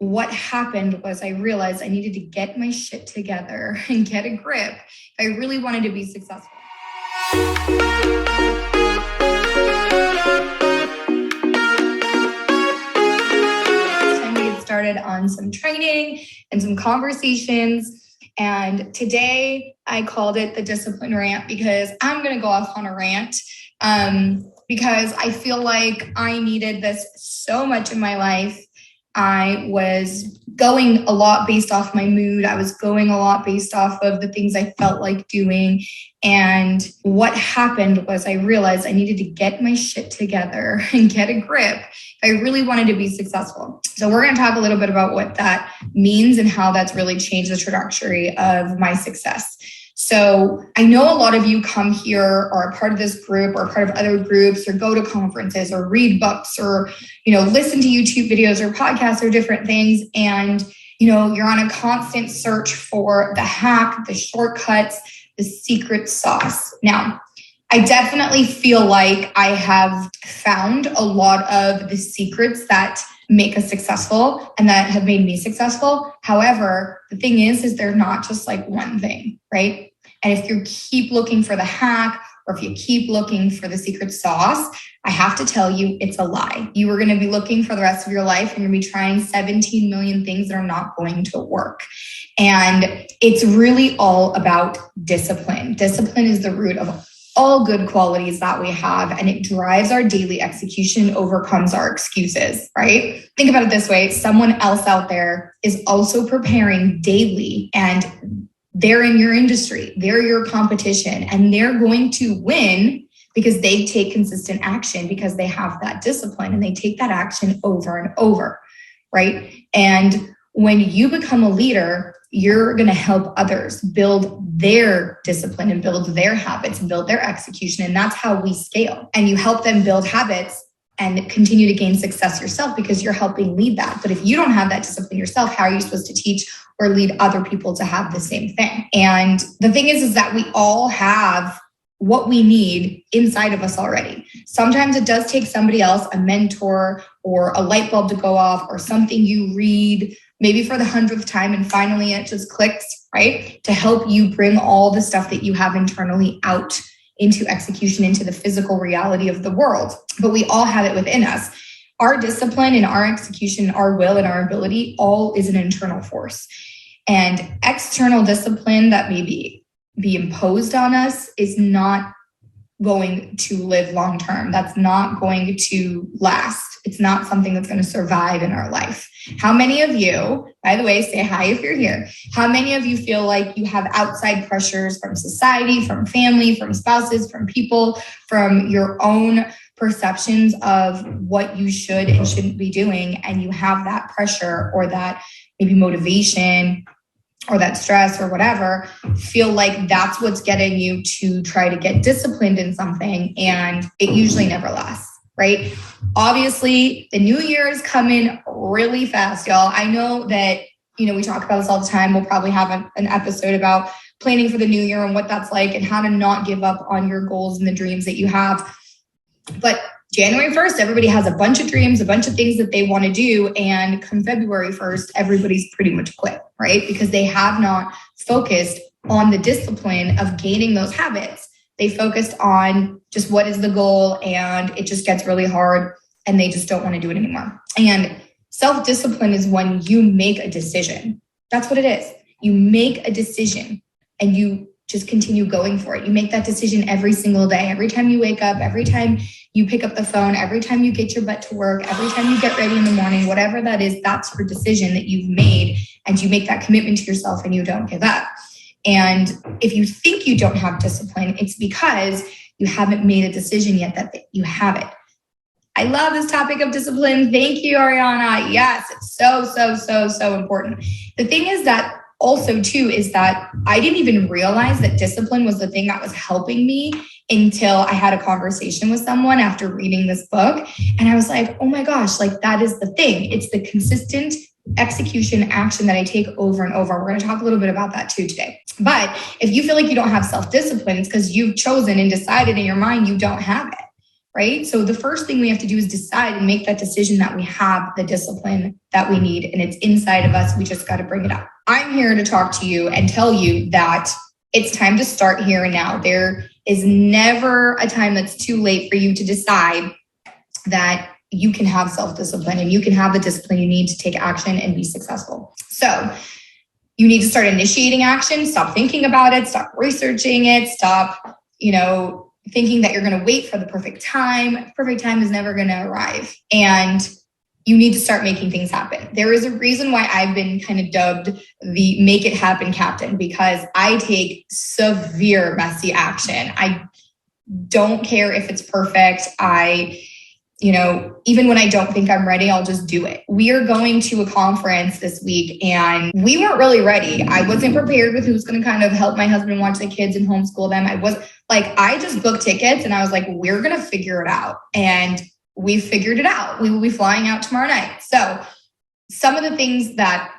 what happened was I realized I needed to get my shit together and get a grip if I really wanted to be successful. It's time to get started on some training and some conversations. And today I called it the Discipline Rant because I'm going to go off on a rant because I feel like I needed this so much in my life. I was going a lot based off my mood. I was going a lot based off of the things I felt like doing. And what happened was I realized I needed to get my shit together and get a grip if I really wanted to be successful. So we're going to talk a little bit about what that means and how that's really changed the trajectory of my success. So I know a lot of you come here or are part of this group or part of other groups or go to conferences or read books or, listen to YouTube videos or podcasts or different things. And, you're on a constant search for the hack, the shortcuts, the secret sauce. Now, I definitely feel like I have found a lot of the secrets that make us successful and that have made me successful. However, the thing is they're not just like one thing, right? And if you keep looking for the hack or if you keep looking for the secret sauce, I have to tell you, it's a lie. You are going to be looking for the rest of your life and you're going to be trying 17 million things that are not going to work. And it's really all about discipline. Discipline is the root of all good qualities that we have, and it drives our daily execution, overcomes our excuses, right? Think about it this way. Someone else out there is also preparing daily, and they're in your industry, they're your competition, and they're going to win because they take consistent action because they have that discipline and they take that action over and over, right? And when you become a leader, you're going to help others build their discipline and build their habits and build their execution. And that's how we scale. And you help them build habits and continue to gain success yourself because you're helping lead that. But if you don't have that discipline yourself, how are you supposed to teach or lead other people to have the same thing? And the thing is that we all have what we need inside of us already. Sometimes it does take somebody else, a mentor or a light bulb to go off or something you read maybe for the 100th time and finally it just clicks, right? To help you bring all the stuff that you have internally out into execution, into the physical reality of the world. But we all have it within us. Our discipline and our execution, our will and our ability, all is an internal force. And external discipline that may be imposed on us is not going to live long term. That's not going to last. It's not something that's going to survive in our life. How many of you, by the way, say hi if you're here. How many of you feel like you have outside pressures from society, from family, from spouses, from people, from your own perceptions of what you should and shouldn't be doing, and you have that pressure or that maybe motivation or that stress or whatever, feel like that's what's getting you to try to get disciplined in something, and it usually never lasts, right? Obviously, the new year is coming really fast, y'all. I know that, we talk about this all the time. We'll probably have an episode about planning for the new year and what that's like and how to not give up on your goals and the dreams that you have. But January 1st, everybody has a bunch of dreams, a bunch of things that they want to do. And come February 1st, everybody's pretty much quit, right? Because they have not focused on the discipline of gaining those habits. They focused on just what is the goal, and it just gets really hard and they just don't want to do it anymore. And self-discipline is when you make a decision. That's what it is. You make a decision and you just continue going for it. You make that decision every single day. Every time you wake up, every time you pick up the phone, every time you get your butt to work, every time you get ready in the morning, whatever that is, that's your decision that you've made, and you make that commitment to yourself and you don't give up. And if you think you don't have discipline, it's because you haven't made a decision yet that you have it. I love this topic of discipline. Thank you, Ariana. Yes, it's so important. The thing is that also too is that I didn't even realize that discipline was the thing that was helping me until I had a conversation with someone after reading this book. And I was like, oh my gosh, like that is the thing. It's the consistent execution action that I take over and over. We're going to talk a little bit about that too today. But if you feel like you don't have self-discipline, it's because you've chosen and decided in your mind you don't have it. right? So the first thing we have to do is decide and make that decision that we have the discipline that we need, and it's inside of us. We just got to bring it up. I'm here to talk to you and tell you that it's time to start here and now. There is never a time that's too late for you to decide that you can have self-discipline and you can have the discipline you need to take action and be successful. So you need to start initiating action. Stop thinking about it. Stop researching it. Stop, thinking that you're going to wait for the perfect time. Perfect time is never going to arrive. And you need to start making things happen. There is a reason why I've been kind of dubbed the make it happen captain, because I take severe messy action. I don't care if it's perfect. Even when I don't think I'm ready, I'll just do it. We are going to a conference this week and we weren't really ready. I wasn't prepared with who's going to kind of help my husband watch the kids and homeschool them. I just booked tickets and I was like, we're going to figure it out. And we figured it out. We will be flying out tomorrow night. So some of the things that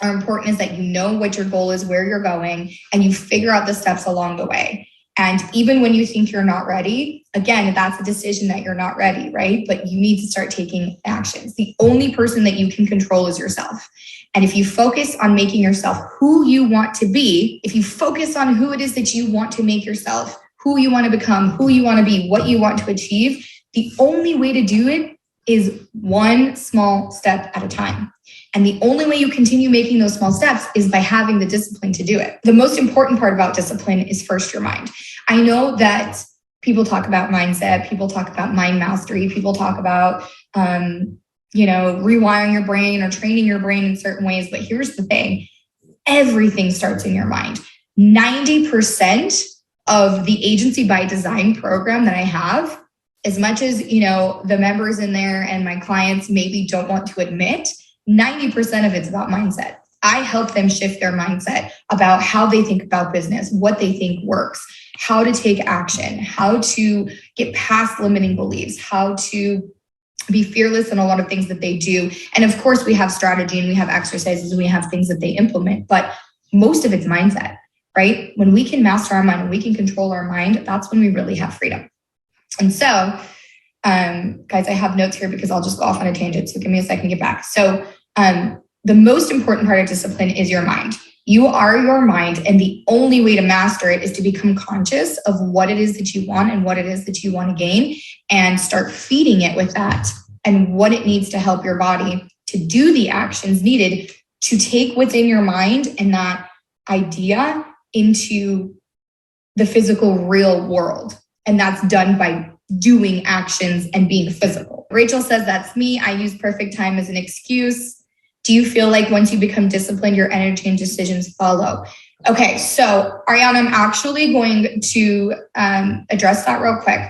are important is that you know what your goal is, where you're going, and you figure out the steps along the way. And even when you think you're not ready, again, that's a decision that you're not ready, right? But you need to start taking actions. The only person that you can control is yourself. And if you focus on making yourself who you want to be, if you focus on who it is that you want to make yourself, who you want to become, who you want to be, what you want to achieve, the only way to do it is one small step at a time. And the only way you continue making those small steps is by having the discipline to do it. The most important part about discipline is first your mind. I know that people talk about mindset, people talk about mind mastery, people talk about, rewiring your brain or training your brain in certain ways. But here's the thing. Everything starts in your mind. 90% of the Agency by Design program that I have, as much as, the members in there and my clients maybe don't want to admit, 90% of it's about mindset. I help them shift their mindset about how they think about business, what they think works, how to take action, how to get past limiting beliefs, how to be fearless in a lot of things that they do. And of course, we have strategy and we have exercises and we have things that they implement, but most of it's mindset, right? When we can master our mind and we can control our mind, that's when we really have freedom. And so, guys, I have notes here because I'll just go off on a tangent. So give me a second to get back. So the most important part of discipline is your mind. You are your mind, and the only way to master it is to become conscious of what it is that you want and what it is that you want to gain, and start feeding it with that and what it needs to help your body to do the actions needed to take what's in your mind and that idea into the physical real world. And that's done by doing actions and being physical. Rachel says, that's me. I use perfect time as an excuse. Do you feel like once you become disciplined, your energy and decisions follow? Okay, so Ariana, I'm actually going to address that real quick.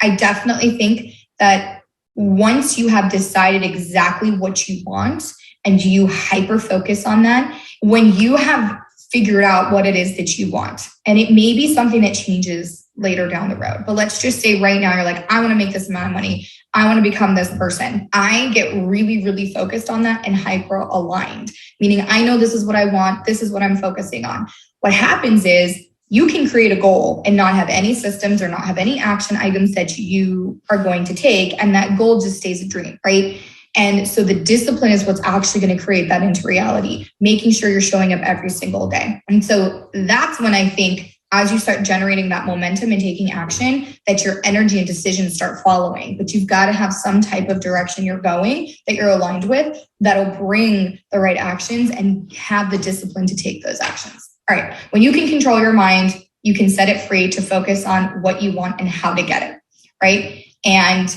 I definitely think that once you have decided exactly what you want and you hyper focus on that, when you have figured out what it is that you want, and it may be something that changes later down the road, but let's just say right now you're like, I want to make this amount of money. I want to become this person. I get really, really focused on that and hyper aligned, meaning I know this is what I want. This is what I'm focusing on. What happens is you can create a goal and not have any systems or not have any action items that you are going to take. And that goal just stays a dream, right? And so the discipline is what's actually going to create that into reality, making sure you're showing up every single day. And so that's when I think as you start generating that momentum and taking action, that your energy and decisions start following. But you've got to have some type of direction you're going that you're aligned with that'll bring the right actions and have the discipline to take those actions. All right. When you can control your mind, you can set it free to focus on what you want and how to get it. Right. And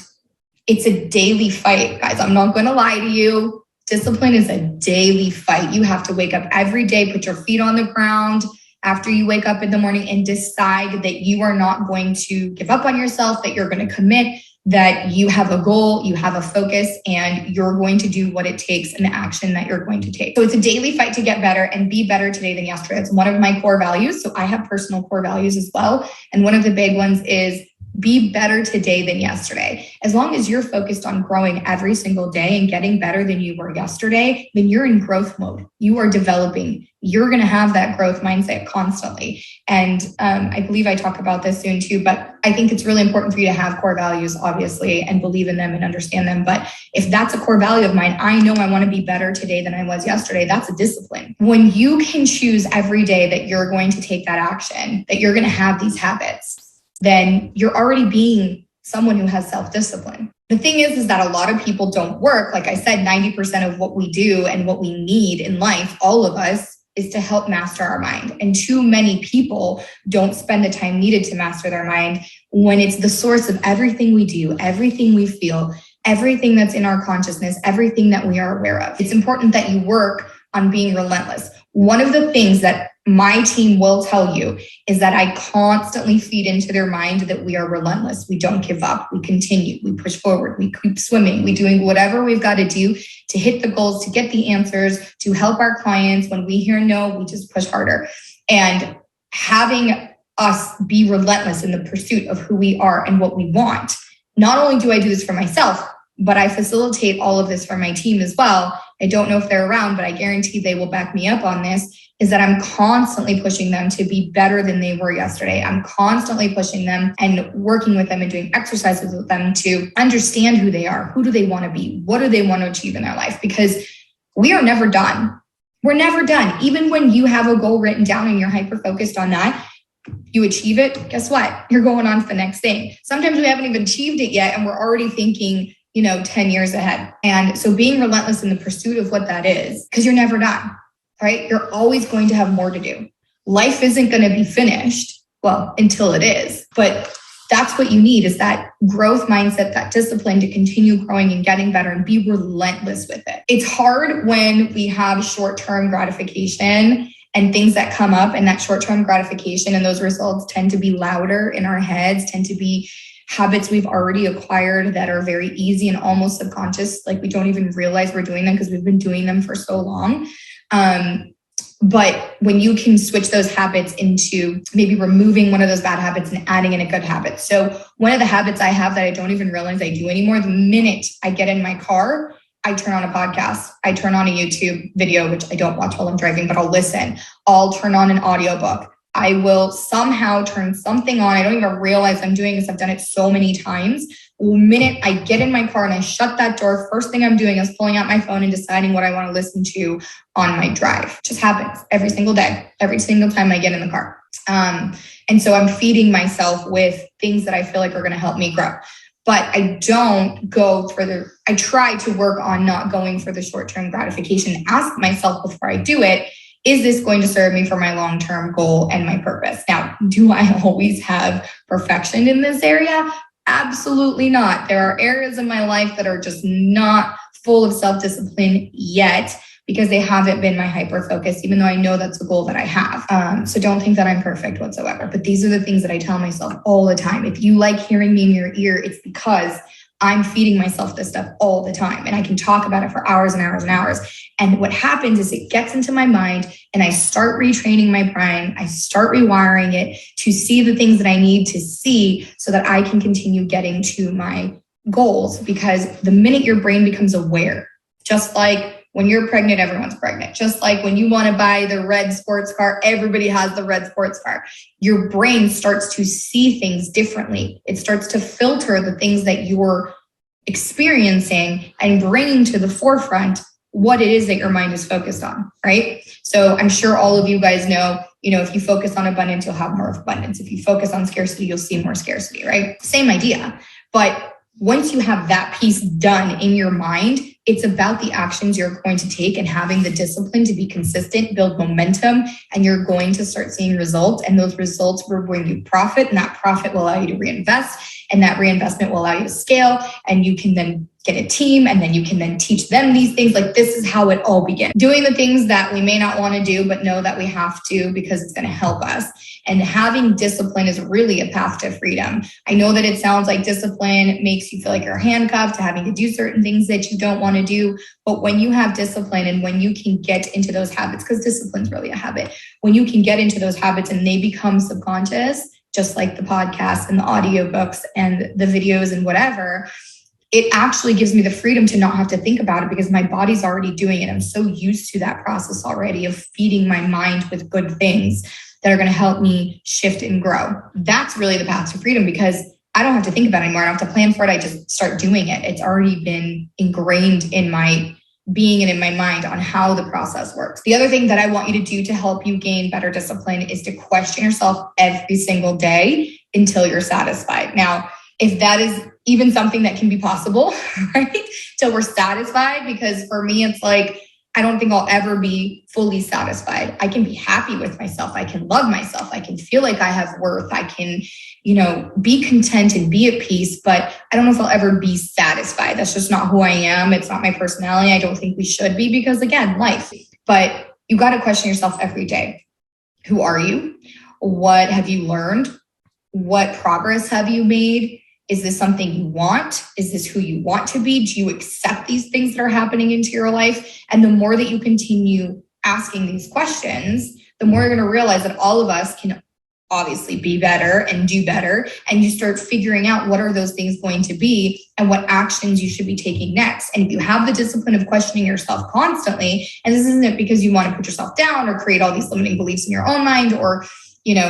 it's a daily fight, guys. I'm not going to lie to you. Discipline is a daily fight. You have to wake up every day, put your feet on the ground after you wake up in the morning and decide that you are not going to give up on yourself, that you're going to commit, that you have a goal, you have a focus, and you're going to do what it takes and the action that you're going to take. So it's a daily fight to get better and be better today than yesterday. It's one of my core values. So I have personal core values as well. And one of the big ones is Be better today than yesterday. As long as you're focused on growing every single day and getting better than you were yesterday, then you're in growth mode. You are developing. You're going to have that growth mindset constantly. And I believe I talk about this soon too, but I think it's really important for you to have core values, obviously, and believe in them and understand them. But if that's a core value of mine, I know I want to be better today than I was yesterday. That's a discipline. When you can choose every day that you're going to take that action, that you're going to have these habits, then you're already being someone who has self-discipline. The thing is that a lot of people don't work. Like I said, 90% of what we do and what we need in life, all of us, is to help master our mind. And too many people don't spend the time needed to master their mind when it's the source of everything we do, everything we feel, everything that's in our consciousness, everything that we are aware of. It's important that you work on being relentless. One of the things that my team will tell you is that I constantly feed into their mind that we are relentless. We don't give up. We continue. We push forward. We keep swimming. We're doing whatever we've got to do to hit the goals, to get the answers, to help our clients. When we hear no, we just push harder. And having us be relentless in the pursuit of who we are and what we want. Not only do I do this for myself, but I facilitate all of this for my team as well. I don't know if they're around, but I guarantee they will back me up on this, is that I'm constantly pushing them to be better than they were yesterday. I'm constantly pushing them and working with them and doing exercises with them to understand who they are. Who do they want to be? What do they want to achieve in their life? Because we are never done. We're never done. Even when you have a goal written down and you're hyper-focused on that, you achieve it, guess what? You're going on to the next thing. Sometimes we haven't even achieved it yet and we're already thinking, 10 years ahead. And so being relentless in the pursuit of what that is, because you're never done, right? You're always going to have more to do. Life isn't going to be finished, well, until it is. But that's what you need, is that growth mindset, that discipline to continue growing and getting better and be relentless with it. It's hard when we have short-term gratification and things that come up, and that short-term gratification and those results tend to be louder in our heads, tend to be habits we've already acquired that are very easy and almost subconscious. Like we don't even realize we're doing them because we've been doing them for so long. But when you can switch those habits into maybe removing one of those bad habits and adding in a good habit. So one of the habits I have that I don't even realize I do anymore, the minute I get in my car, I turn on a podcast. I turn on a YouTube video, which I don't watch while I'm driving, but I'll listen. I'll turn on an audiobook. I will somehow turn something on. I don't even realize I'm doing this. I've done it so many times. The minute I get in my car and I shut that door, first thing I'm doing is pulling out my phone and deciding what I want to listen to on my drive. It just happens every single day, every single time I get in the car. And so I'm feeding myself with things that I feel like are going to help me grow. But I don't go further. I try to work on not going for the short-term gratification. Ask myself before I do it, is this going to serve me for my long-term goal and my purpose? Now, do I always have perfection in this area? Absolutely not. There are areas in my life that are just not full of self-discipline yet because they haven't been my hyper-focus, even though I know that's a goal that I have. So don't think that I'm perfect whatsoever. But these are the things that I tell myself all the time. If you like hearing me in your ear, it's because I'm feeding myself this stuff all the time. And I can talk about it for hours and hours and hours. And what happens is it gets into my mind and I start retraining my brain. I start rewiring it to see the things that I need to see so that I can continue getting to my goals. Because the minute your brain becomes aware, just like when you're pregnant, everyone's pregnant. Just like when you want to buy the red sports car, everybody has the red sports car. Your brain starts to see things differently. It starts to filter the things that you're experiencing and bringing to the forefront what it is that your mind is focused on, right? So I'm sure all of you guys know, if you focus on abundance, you'll have more of abundance. If you focus on scarcity, you'll see more scarcity, right? Same idea. But once you have that piece done in your mind, it's about the actions you're going to take and having the discipline to be consistent, build momentum, and you're going to start seeing results. And those results will bring you profit, and that profit will allow you to reinvest, and that reinvestment will allow you to scale. And you can then get a team, and then you can then teach them these things. Like, this is how it all begins. Doing the things that we may not want to do, but know that we have to because it's going to help us. And having discipline is really a path to freedom. I know that it sounds like discipline makes you feel like you're handcuffed to having to do certain things that you don't want to do. But when you have discipline and when you can get into those habits, because discipline is really a habit, when you can get into those habits and they become subconscious, just like the podcasts and the audiobooks and the videos and whatever, it actually gives me the freedom to not have to think about it because my body's already doing it. I'm so used to that process already of feeding my mind with good things that are going to help me shift and grow. That's really the path to freedom because I don't have to think about it anymore. I don't have to plan for it. I just start doing it. It's already been ingrained in my being and in my mind on how the process works. The other thing that I want you to do to help you gain better discipline is to question yourself every single day until you're satisfied. Now, if that is even something that can be possible, right? Till we're satisfied, because for me, it's like, I don't think I'll ever be fully satisfied. I can be happy with myself. I can love myself. I can feel like I have worth. I can, be content and be at peace, but I don't know if I'll ever be satisfied. That's just not who I am. It's not my personality. I don't think we should be because again, life, but you got to question yourself every day. Who are you? What have you learned? What progress have you made? Is this something you want? Is this who you want to be? Do you accept these things that are happening into your life? And the more that you continue asking these questions, the more you're going to realize that all of us can obviously be better and do better. And you start figuring out what are those things going to be and what actions you should be taking next. And if you have the discipline of questioning yourself constantly, and this isn't because you want to put yourself down or create all these limiting beliefs in your own mind or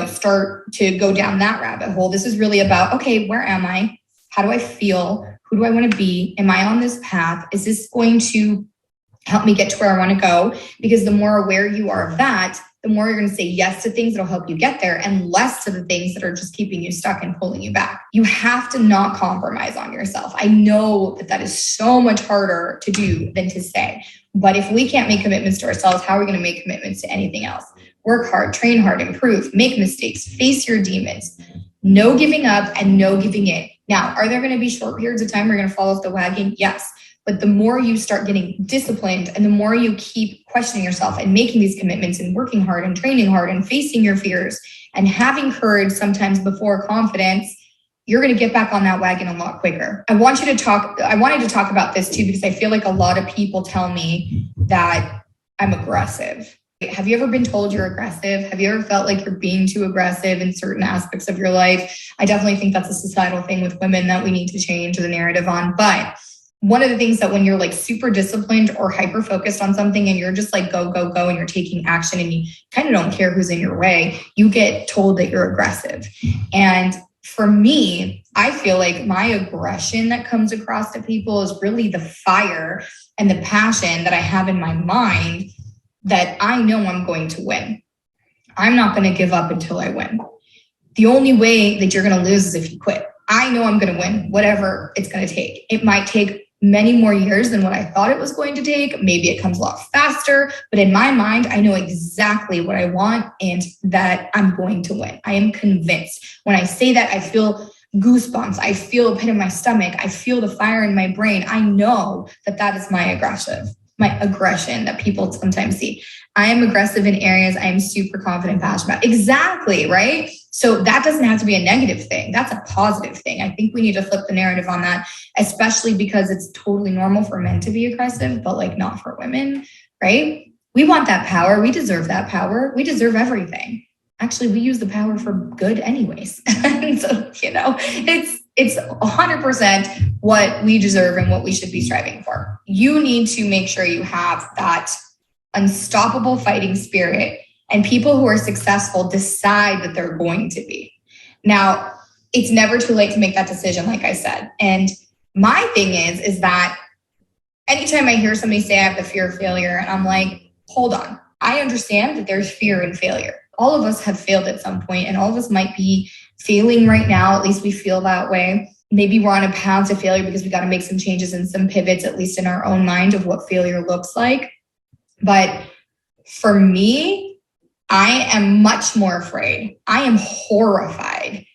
start to go down that rabbit hole. This is really about, okay, where am I? How do I feel? Who do I want to be? Am I on this path? Is this going to help me get to where I want to go? Because the more aware you are of that, the more you're going to say yes to things that'll help you get there and less to the things that are just keeping you stuck and pulling you back. You have to not compromise on yourself. I know that is so much harder to do than to say, but if we can't make commitments to ourselves, how are we going to make commitments to anything else? Work hard, train hard, improve, make mistakes, face your demons, no giving up and no giving in. Now, are there going to be short periods of time where you're going to fall off the wagon? Yes. But the more you start getting disciplined and the more you keep questioning yourself and making these commitments and working hard and training hard and facing your fears and having courage sometimes before confidence, you're going to get back on that wagon a lot quicker. I wanted to talk about this too, because I feel like a lot of people tell me that I'm aggressive. Have you ever been told you're aggressive? Have you ever felt like you're being too aggressive in certain aspects of your life? I definitely think that's a societal thing with women that we need to change the narrative on. But one of the things that when you're like super disciplined or hyper focused on something and you're just like go, go, go, and you're taking action and you kind of don't care who's in your way, you get told that you're aggressive. And for me, I feel like my aggression that comes across to people is really the fire and the passion that I have in my mind that I know I'm going to win. I'm not going to give up until I win. The only way that you're going to lose is if you quit. I know I'm going to win, whatever it's going to take. It might take many more years than what I thought it was going to take. Maybe it comes a lot faster, but in my mind, I know exactly what I want and that I'm going to win. I am convinced. When I say that, I feel goosebumps. I feel a pit in my stomach. I feel the fire in my brain. I know that that is my aggression that people sometimes see. I am aggressive in areas I am super confident and passionate about. Exactly, right? So that doesn't have to be a negative thing. That's a positive thing. I think we need to flip the narrative on that, especially because it's totally normal for men to be aggressive, but like not for women, right? We want that power. We deserve that power. We deserve everything. Actually, we use the power for good anyways. And so, it's 100% what we deserve and what we should be striving for. You need to make sure you have that unstoppable fighting spirit, and people who are successful decide that they're going to be. Now, it's never too late to make that decision, like I said. And my thing is that anytime I hear somebody say I have the fear of failure, and I'm like, hold on. I understand that there's fear in failure. All of us have failed at some point, and all of us might be failing right now. At least we feel that way. Maybe we're on a path to failure because we got to make some changes and some pivots, at least in our own mind, of what failure looks like. But for me, I am much more afraid. I am horrified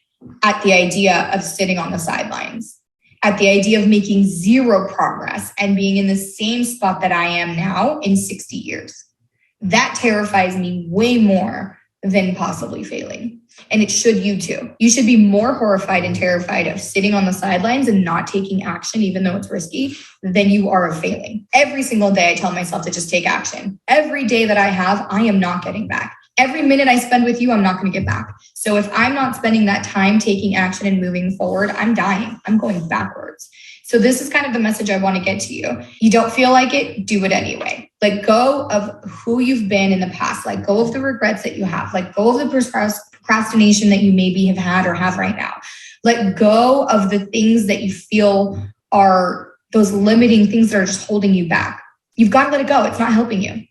at the idea of sitting on the sidelines, at the idea of making zero progress and being in the same spot that I am now in 60 years. That terrifies me way more than possibly failing. And it should you too. You should be more horrified and terrified of sitting on the sidelines and not taking action, even though it's risky, than you are of failing. Every single day, I tell myself to just take action. Every day that I have, I am not getting back. Every minute I spend with you, I'm not going to get back. So if I'm not spending that time taking action and moving forward, I'm dying. I'm going backwards. So this is kind of the message I want to get to you. You don't feel like it, do it anyway. Let go of who you've been in the past. Let go of the regrets that you have. Let go of the procrastination that you maybe have had or have right now. Let go of the things that you feel are those limiting things that are just holding you back. You've got to let it go. It's not helping you,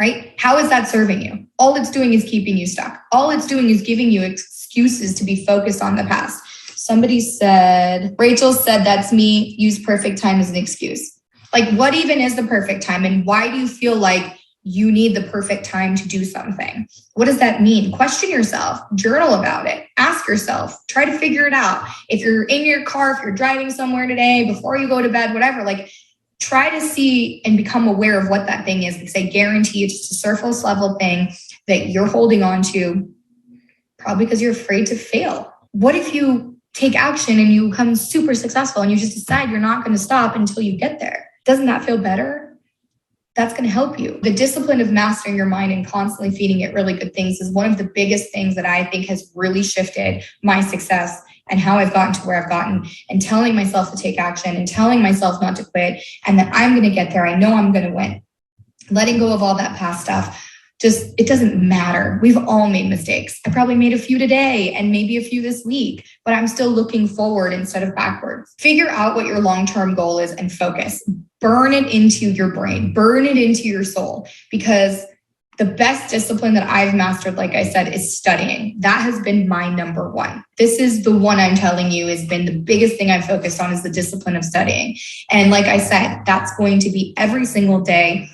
right? How is that serving you? All it's doing is keeping you stuck. All it's doing is giving you excuses to be focused on the past. Somebody said, Rachel said, that's me, use perfect time as an excuse. Like, what even is the perfect time? And why do you feel like you need the perfect time to do something? What does that mean? Question yourself, journal about it, ask yourself, try to figure it out. If you're in your car, if you're driving somewhere today, before you go to bed, whatever, like try to see and become aware of what that thing is, because I guarantee it's just a surface level thing that you're holding on to, probably because you're afraid to fail. What if you take action and you become super successful and you just decide you're not going to stop until you get there? Doesn't that feel better? That's going to help you. The discipline of mastering your mind and constantly feeding it really good things is one of the biggest things that I think has really shifted my success and how I've gotten to where I've gotten, and telling myself to take action and telling myself not to quit and that I'm going to get there. I know I'm going to win. Letting go of all that past stuff. Just, it doesn't matter. We've all made mistakes. I probably made a few today and maybe a few this week, but I'm still looking forward instead of backwards. Figure out what your long-term goal is and focus. Burn it into your brain, burn it into your soul, because the best discipline that I've mastered, like I said, is studying. That has been my number one. This is the one I'm telling you has been the biggest thing I've focused on, is the discipline of studying. And like I said, that's going to be every single day.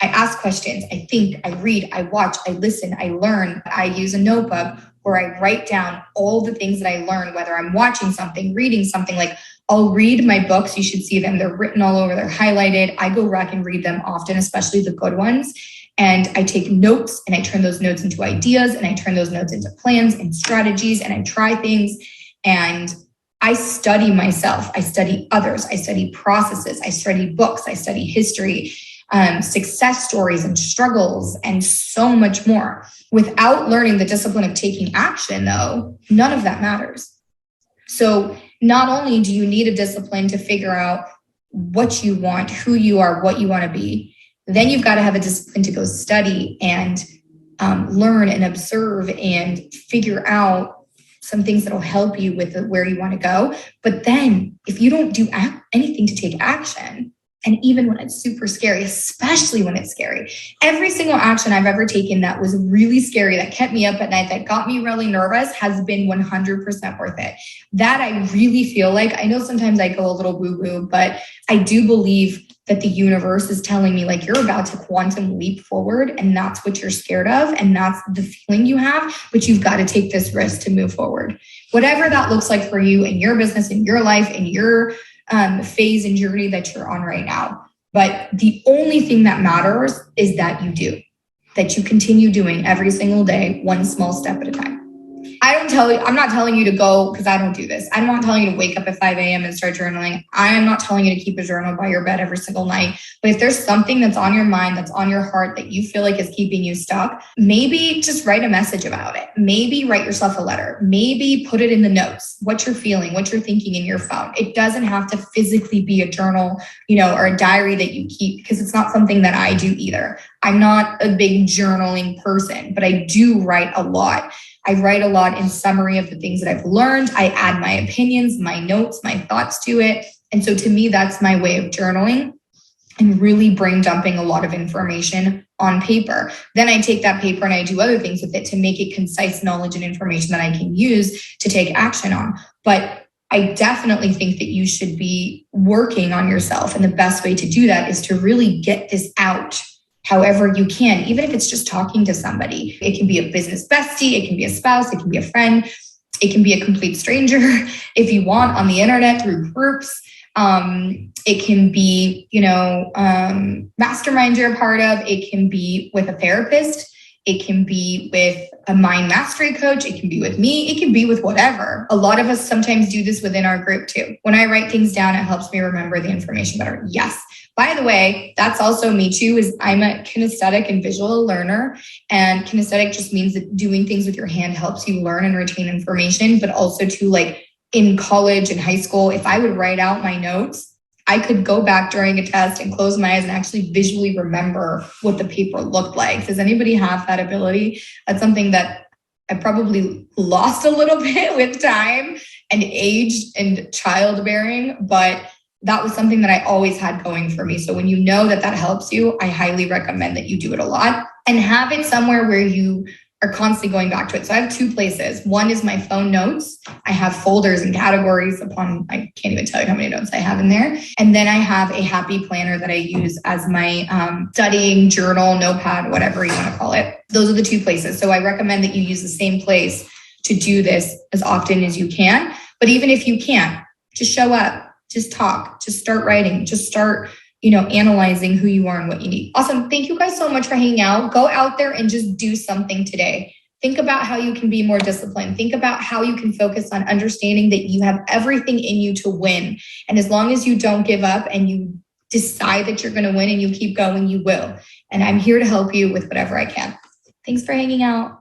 I ask questions, I think, I read, I watch, I listen, I learn. I use a notebook where I write down all the things that I learn, whether I'm watching something, reading something. Like, I'll read my books. You should see them. They're written all over. They're highlighted. I go back and read them often, especially the good ones. And I take notes and I turn those notes into ideas, and I turn those notes into plans and strategies, and I try things, and I study myself. I study others. I study processes. I study books. I study history, success stories and struggles, and so much more. Without learning the discipline of taking action, though, none of that matters. So not only do you need a discipline to figure out what you want, who you are, what you want to be, then you've got to have a discipline to go study and learn and observe and figure out some things that will help you with where you want to go. But then if you don't do anything to take action, and even when it's super scary, especially when it's scary, every single action I've ever taken that was really scary, that kept me up at night, that got me really nervous, has been 100% worth it. That I really feel like, I know sometimes I go a little woo-woo, but I do believe that the universe is telling me, like, you're about to quantum leap forward, and that's what you're scared of, and that's the feeling you have, but you've got to take this risk to move forward. Whatever that looks like for you in your business, in your life, in your phase and journey that you're on right now. But the only thing that matters is that you do, that you continue doing every single day, one small step at a time. I'm not telling you to go, because I don't do this. I'm not telling you to wake up at 5 a.m. and start journaling. I am not telling you to keep a journal by your bed every single night. But if there's something that's on your mind, that's on your heart, that you feel like is keeping you stuck, maybe just write a message about it. Maybe write yourself a letter. Maybe put it in the notes, what you're feeling, what you're thinking in your phone. It doesn't have to physically be a journal, or a diary that you keep, because it's not something that I do either. I'm not a big journaling person, but I do write a lot. I write a lot in summary of the things that I've learned. I add my opinions, my notes, my thoughts to it. And so to me, that's my way of journaling and really brain dumping a lot of information on paper. Then I take that paper and I do other things with it to make it concise knowledge and information that I can use to take action on. But I definitely think that you should be working on yourself. And the best way to do that is to really get this out however you can, even if it's just talking to somebody. It can be a business bestie, it can be a spouse, it can be a friend, it can be a complete stranger if you want, on the internet through groups. It can be, mastermind you're a part of. It can be with a therapist. It can be with a mind mastery coach. It can be with me. It can be with whatever. A lot of us sometimes do this within our group too. When I write things down, it helps me remember the information better. Yes. By the way, that's also me too, is I'm a kinesthetic and visual learner. And kinesthetic just means that doing things with your hand helps you learn and retain information, but also to like in college and high school, if I would write out my notes, I could go back during a test and close my eyes and actually visually remember what the paper looked like. Does anybody have that ability? That's something that I probably lost a little bit with time and age and childbearing, but that was something that I always had going for me. So when you know that that helps you, I highly recommend that you do it a lot and have it somewhere where you are constantly going back to it. So I have two places. One is my phone notes. I have folders and categories I can't even tell you how many notes I have in there. And then I have a happy planner that I use as my studying journal, notepad, whatever you want to call it. Those are the two places. So I recommend that you use the same place to do this as often as you can. But even if you can't, just show up, just talk, just start writing, just start analyzing who you are and what you need. Awesome. Thank you guys so much for hanging out. Go out there and just do something today. Think about how you can be more disciplined. Think about how you can focus on understanding that you have everything in you to win. And as long as you don't give up and you decide that you're going to win and you keep going, you will. And I'm here to help you with whatever I can. Thanks for hanging out.